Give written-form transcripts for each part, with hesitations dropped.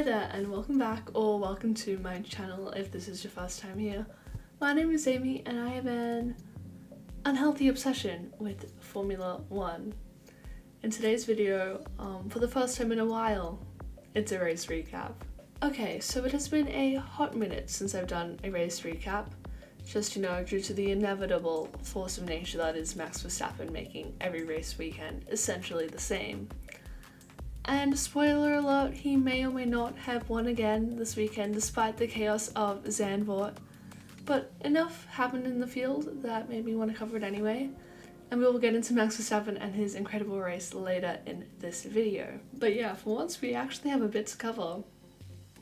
Hi there and welcome back, or welcome to my channel if this is your first time here. My name is Amy and I have an unhealthy obsession with Formula 1. In today's video, for the first time in a while, it's a race recap. Okay, so it has been a hot minute since I've done a race recap, just due to the inevitable force of nature that is Max Verstappen making every race weekend essentially the same. And spoiler alert, he may or may not have won again this weekend despite the chaos of Zandvoort. But enough happened in the field that made me want to cover it anyway. And we will get into Max Verstappen and his incredible race later in this video. But yeah, for once we actually have a bit to cover,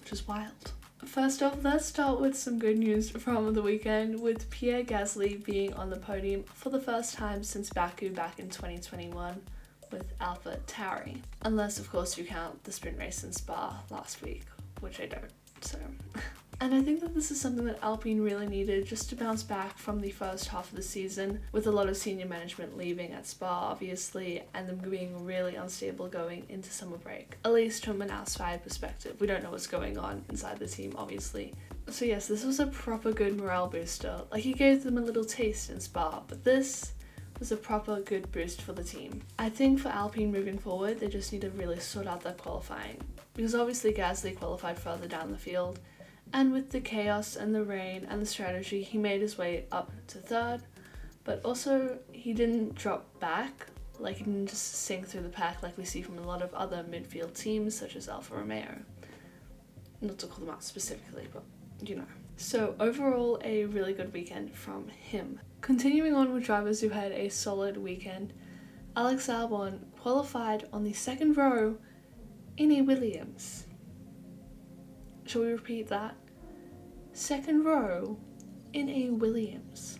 which is wild. First off, let's start with some good news from the weekend, with Pierre Gasly being on the podium for the first time since Baku back in 2021. With AlphaTauri. Unless, of course, you count the sprint race in Spa last week, which I don't, so. And I think that this is something that Alpine really needed just to bounce back from the first half of the season, with a lot of senior management leaving at Spa, obviously, and them being really unstable going into summer break. At least from an outside perspective. We don't know what's going on inside the team, obviously. So yes, this was a proper good morale booster. Like, he gave them a little taste in Spa, but this was a proper good boost for the team. I think for Alpine moving forward, they just need to really sort out their qualifying, because obviously Gasly qualified further down the field, and with the chaos and the rain and the strategy, he made his way up to third, but also he didn't drop back, like he didn't just sink through the pack like we see from a lot of other midfield teams such as Alfa Romeo. Not to call them out specifically, but you know. So overall, a really good weekend from him. Continuing on with drivers who had a solid weekend, Alex Albon qualified on the second row in a Williams. Shall we repeat that? Second row in a Williams.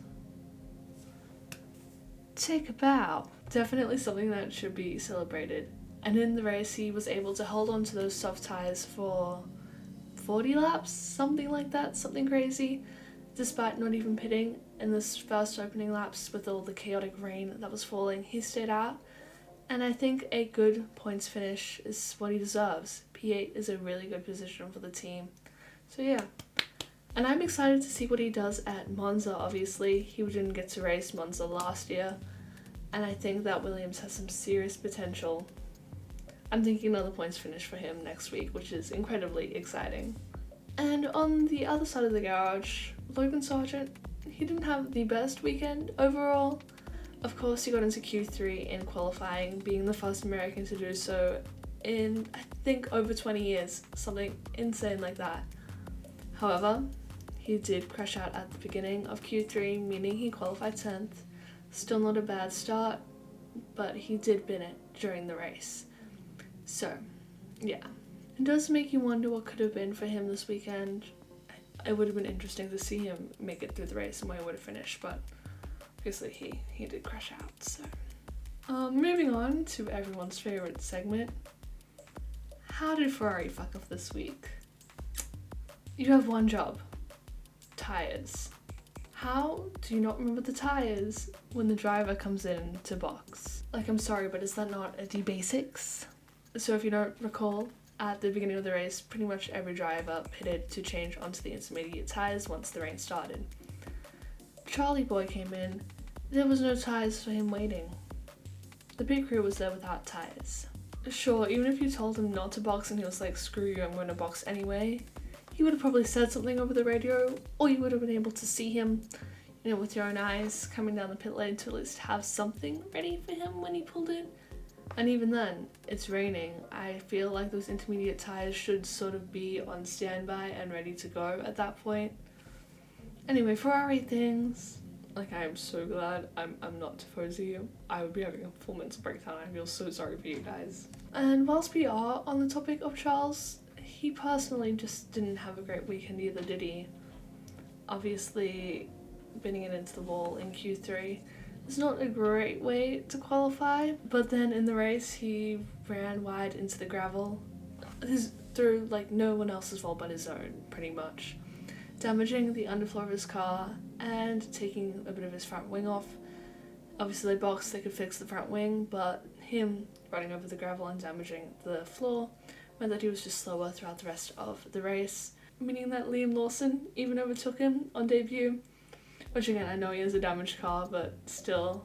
Take a bow. Definitely something that should be celebrated. And in the race, he was able to hold on to those soft tyres for 40 laps, something like that, something crazy, despite not even pitting in this first opening laps with all the chaotic rain that was falling. He stayed out, and I think a good points finish is what he deserves. P8 is a really good position for the team. So yeah, and I'm excited to see what he does at Monza. Obviously, he didn't get to race Monza last year, and I think that Williams has some serious potential. I'm thinking another points finish for him next week, which is incredibly exciting. And on the other side of the garage, Logan Sargent, he didn't have the best weekend overall. Of course, he got into Q3 in qualifying, being the first American to do so in, I think, over 20 years, something insane like that. However, he did crash out at the beginning of Q3, meaning he qualified 10th. Still not a bad start, but he did bin it during the race. So, yeah. It does make you wonder what could have been for him this weekend. It would have been interesting to see him make it through the race and where he would have finished, but obviously he did crash out, so. Moving on to everyone's favourite segment. How did Ferrari fuck up this week? You have one job. Tyres. How do you not remember the tyres when the driver comes in to box? Like, I'm sorry, but is that not the basics? So if you don't recall, at the beginning of the race, pretty much every driver pitted to change onto the intermediate tyres once the rain started. Charlie Boy came in, there was no tyres for him waiting. The pit crew was there without tyres. Sure, even if you told him not to box and he was like, screw you, I'm going to box anyway, he would have probably said something over the radio, or you would have been able to see him, with your own eyes coming down the pit lane to at least have something ready for him when he pulled in. And even then, it's raining. I feel like those intermediate tyres should sort of be on standby and ready to go at that point. Anyway, Ferrari things. Like, I'm so glad I'm not Tifosi. I would be having a full mental breakdown. I feel so sorry for you guys. And whilst we are on the topic of Charles, he personally just didn't have a great weekend either, did he? Obviously, binning it into the wall in Q3. It's not a great way to qualify, but then in the race he ran wide into the gravel through like no one else's fault but his own, pretty much, damaging the underfloor of his car and taking a bit of his front wing off. Obviously they boxed, they could fix the front wing, but him running over the gravel and damaging the floor meant that he was just slower throughout the rest of the race, meaning that Liam Lawson even overtook him on debut, which again, I know he has a damaged car, but still,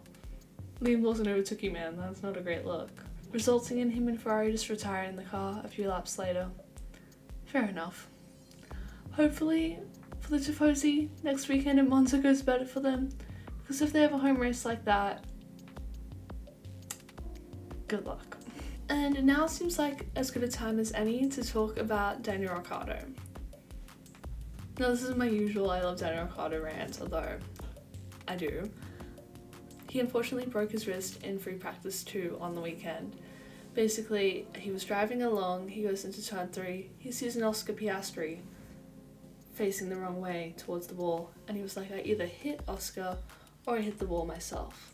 Liam Lawson overtook you, man. That's not a great look. Resulting in him and Ferrari just retiring the car a few laps later. Fair enough. Hopefully, for the Tifosi, next weekend in Monza goes better for them, because if they have a home race like that, good luck. And now seems like as good a time as any to talk about Daniel Ricciardo. Now this is my usual I love Daniel Ricciardo rant, although I do. He unfortunately broke his wrist in free practice 2 on the weekend. Basically, he was driving along, he goes into turn 3, he sees an Oscar Piastri facing the wrong way towards the wall, and he was like, I either hit Oscar or I hit the wall myself.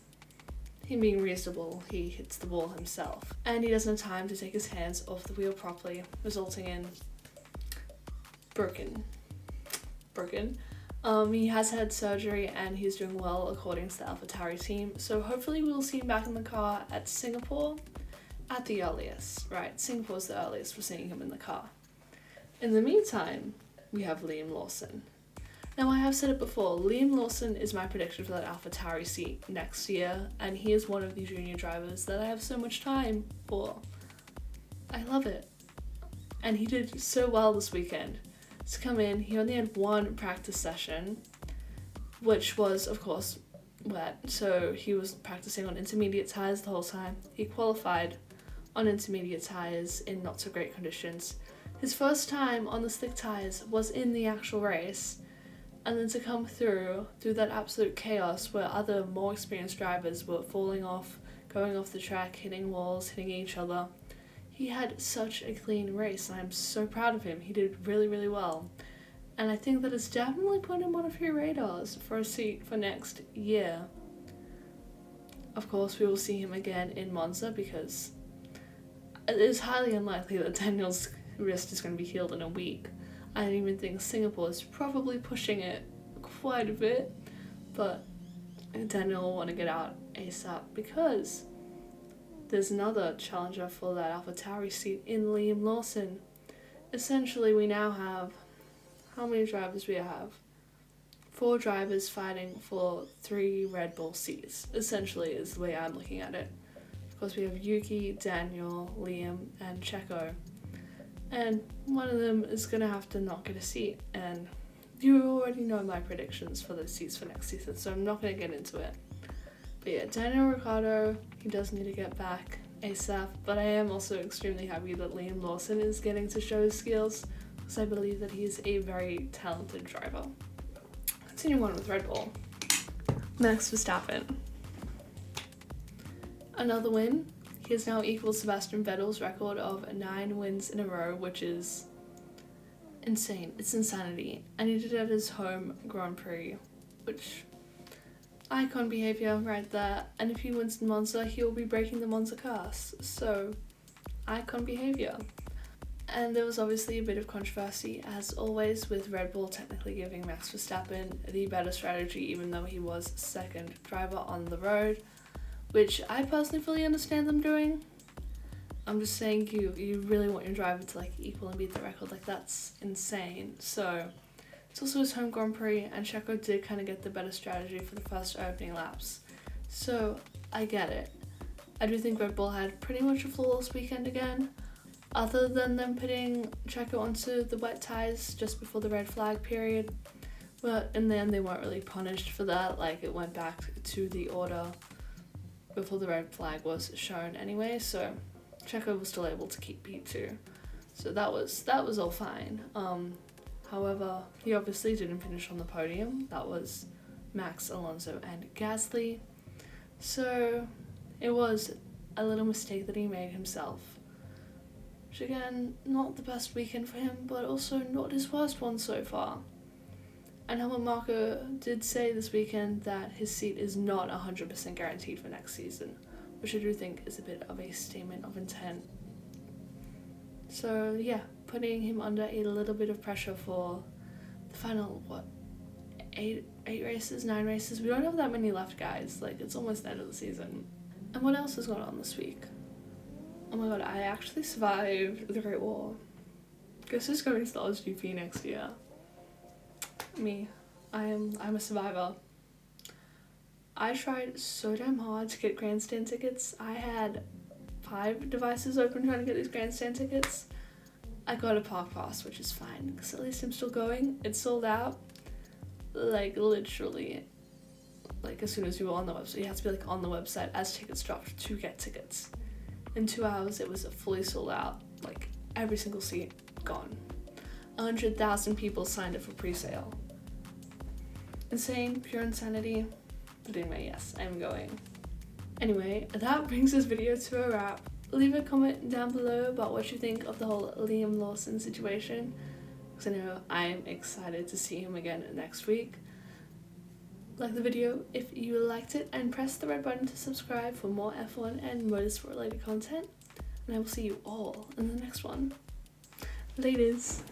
Him being reasonable, he hits the wall himself, and he doesn't have time to take his hands off the wheel properly, resulting in broken. He has had surgery and he's doing well according to the AlphaTauri team, so hopefully we'll see him back in the car at Singapore at the earliest. Right, Singapore's the earliest we're seeing him in the car. In the meantime, we have Liam Lawson. Now I have said it before, Liam Lawson is my prediction for that AlphaTauri seat next year, and he is one of the junior drivers that I have so much time for. I love it. And he did so well this weekend. To come in, he only had one practice session, which was, of course, wet, so he was practicing on intermediate tyres the whole time. He qualified on intermediate tyres in not so great conditions. His first time on the slick tyres was in the actual race, and then to come through that absolute chaos where other more experienced drivers were falling off, going off the track, hitting walls, hitting each other. He had such a clean race, and I'm so proud of him. He did really, really well. And I think that it's definitely put him on a few radars for a seat for next year. Of course, we will see him again in Monza because it is highly unlikely that Daniel's wrist is going to be healed in a week. I don't even think Singapore is probably pushing it quite a bit, but Daniel will want to get out ASAP because there's another challenger for that AlphaTauri seat in Liam Lawson. Essentially, we now have, how many drivers we have? 4 drivers fighting for 3 Red Bull seats, essentially is the way I'm looking at it. Of course, we have Yuki, Daniel, Liam, and Checo. And one of them is going to have to not get a seat, and you already know my predictions for the seats for next season, so I'm not going to get into it. But yeah, Daniel Ricciardo, he does need to get back ASAP, but I am also extremely happy that Liam Lawson is getting to show his skills, because I believe that he is a very talented driver. Continuing on with Red Bull. Max Verstappen. Another win. He has now equaled Sebastian Vettel's record of 9 wins in a row, which is insane. It's insanity. And he did it at his home Grand Prix, which icon behaviour right there. And if he wins in Monza, he will be breaking the Monza curse. So, icon behaviour. And there was obviously a bit of controversy, as always, with Red Bull technically giving Max Verstappen the better strategy, even though he was second driver on the road, which I personally fully understand them doing. I'm just saying you really want your driver to equal and beat the record, that's insane. So it's also his home Grand Prix, and Checo did kind of get the better strategy for the first opening laps. So I get it. I do think Red Bull had pretty much a flawless weekend again, other than them putting Checo onto the wet tyres just before the red flag period. But in the end, they weren't really punished for that. It went back to the order before the red flag was shown anyway, so Checo was still able to keep P2. So that was all fine. However, he obviously didn't finish on the podium. That was Max, Alonso, and Gasly. So it was a little mistake that he made himself. Which again, not the best weekend for him, but also not his worst one so far. And Helmut Marko did say this weekend that his seat is not 100% guaranteed for next season, which I do think is a bit of a statement of intent. So yeah, putting him under a little bit of pressure for the final, 9 races? We don't have that many left, guys. It's almost the end of the season. And what else has gone on this week? Oh my god, I actually survived the Great Wall. Guess who's going to the OzGP next year? Me. I'm a survivor. I tried so damn hard to get grandstand tickets. I had 5 devices open trying to get these grandstand tickets. I got a park pass, which is fine, because at least I'm still going. It's sold out, like, literally, like, as soon as you were on the website. You have to be, like, on the website as tickets dropped to get tickets. In 2 hours, it was fully sold out, like, every single seat gone. 100,000 people signed up for pre-sale. Insane, pure insanity. But anyway, yes, I'm going. Anyway, that brings this video to a wrap. Leave a comment down below about what you think of the whole Liam Lawson situation, because I know I'm excited to see him again next week. Like the video if you liked it, and press the red button to subscribe for more F1 and motorsport related content. And I will see you all in the next one. Laters.